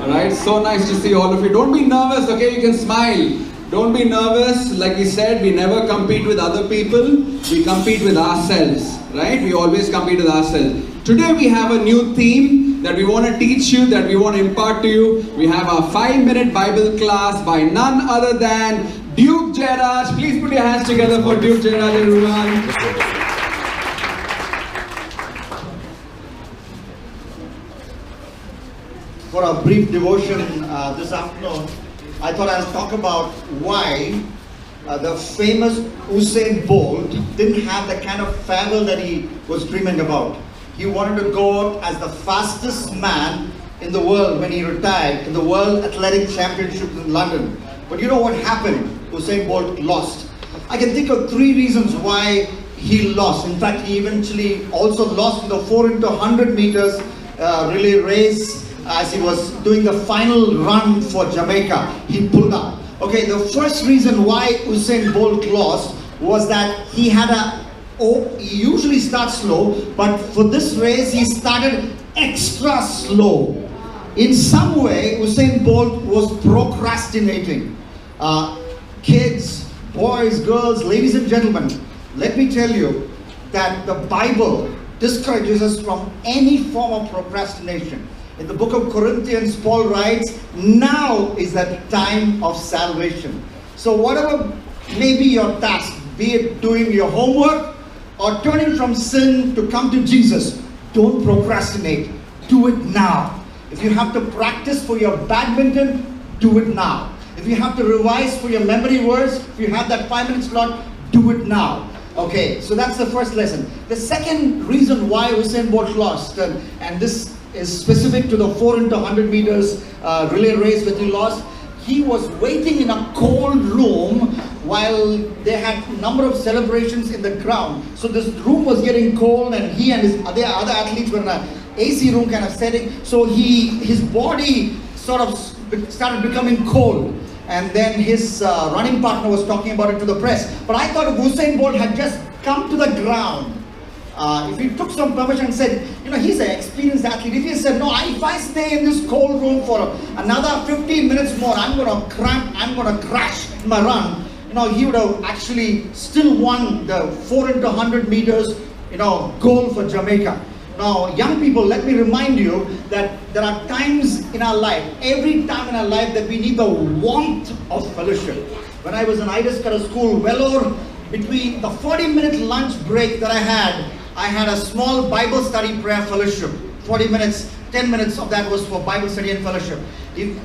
Alright, so nice to see all of you. Don't be nervous, okay? You can smile. Don't be nervous. Like we said, we never compete with other people. We compete with ourselves, right? We always compete with ourselves. Today we have a new theme that we want to teach you, that we want to impart to you. We have our 5-minute Bible class by none other than Duke Jeyaraj. Please put your hands together for Duke Jeyaraj, everyone. For a brief devotion this afternoon, I thought I'll talk about why the famous Usain Bolt didn't have the kind of farewell that he was dreaming about. He wanted to go out as the fastest man in the world when he retired in the World Athletic Championships in London. But you know what happened? Usain Bolt lost. I can think of 3 reasons why he lost. In fact, he eventually also lost in the 4x100 meters relay race. As he was doing the final run for Jamaica, he pulled up. Okay, the first reason why Usain Bolt lost was that he had he usually starts slow, but for this race he started extra slow. In some way, Usain Bolt was procrastinating. Kids, boys, girls, ladies and gentlemen, let me tell you that the Bible discourages us from any form of procrastination. In the book of Corinthians, Paul writes, now is the time of salvation. So whatever may be your task, be it doing your homework or turning from sin to come to Jesus, don't procrastinate. Do it now. If you have to practice for your badminton, do it now. If you have to revise for your memory words, if you have that 5-minute slot, do it now. Okay, so that's the first lesson. The second reason why Usain Bolt lost, and this is specific to the 4x100 meters relay race that he lost. He was waiting in a cold room while they had a number of celebrations in the ground. So this room was getting cold, and he and his other athletes were in an AC room kind of setting. So his body sort of started becoming cold. And then his running partner was talking about it to the press. But I thought if Usain Bolt had just come to the ground, if he took some permission and said, you know, he's an experienced athlete. If he said, no, if I stay in this cold room for another 15 minutes more, I'm going to cramp, I'm going to crash in my run. You know, he would have actually still won the 4x100 meters, you know, goal for Jamaica. Now, young people, let me remind you that there are times in our life, every time in our life, that we need the warmth of fellowship. When I was in ITES school, well over between the 40-minute lunch break that I had a small Bible study prayer fellowship. 40 minutes, 10 minutes of that was for Bible study and fellowship.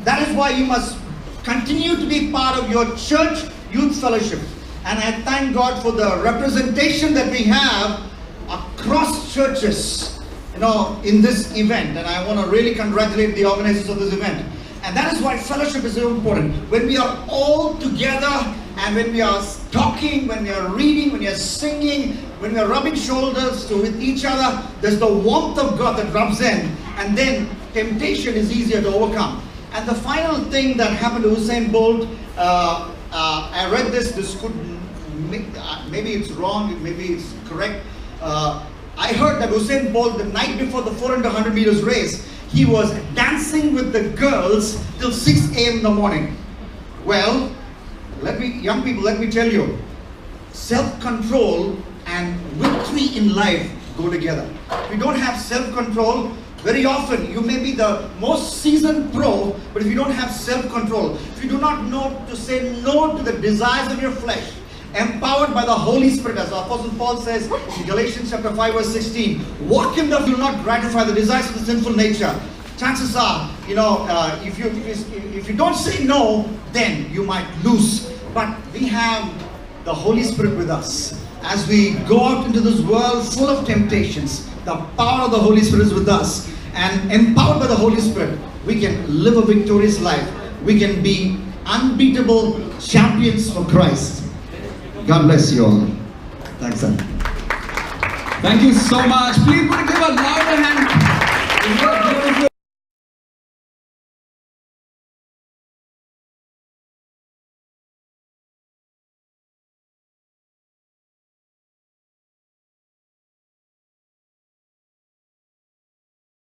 That is why you must continue to be part of your church youth fellowship. And I thank God for the representation that we have across churches, you know, in this event. And I want to really congratulate the organizers of this event. And that is why fellowship is so important. When we are all together, and when we are talking, when we are reading, when we are singing, when we are rubbing shoulders with each other, there's the warmth of God that rubs in, and then temptation is easier to overcome. And the final thing that happened to Usain Bolt, I read this could, maybe it's wrong, maybe it's correct. I heard that Usain Bolt, the night before the 4x100 meters race, he was dancing with the girls till 6 a.m. in the morning. Well, young people, let me tell you, self-control and victory in life go together. If you don't have self-control, very often you may be the most seasoned pro, but if you don't have self-control, if you do not know to say no to the desires of your flesh, empowered by the Holy Spirit, as Apostle Paul says in Galatians chapter 5 verse 16, walk in the will not gratify the desires of the sinful nature. Chances are, you know, if you don't say no, then you might lose. But we have the Holy Spirit with us. As we go out into this world full of temptations, the power of the Holy Spirit is with us. And empowered by the Holy Spirit, we can live a victorious life. We can be unbeatable champions for Christ. God bless you all. Thanks, sir. Thank you so much. Please give a louder hand.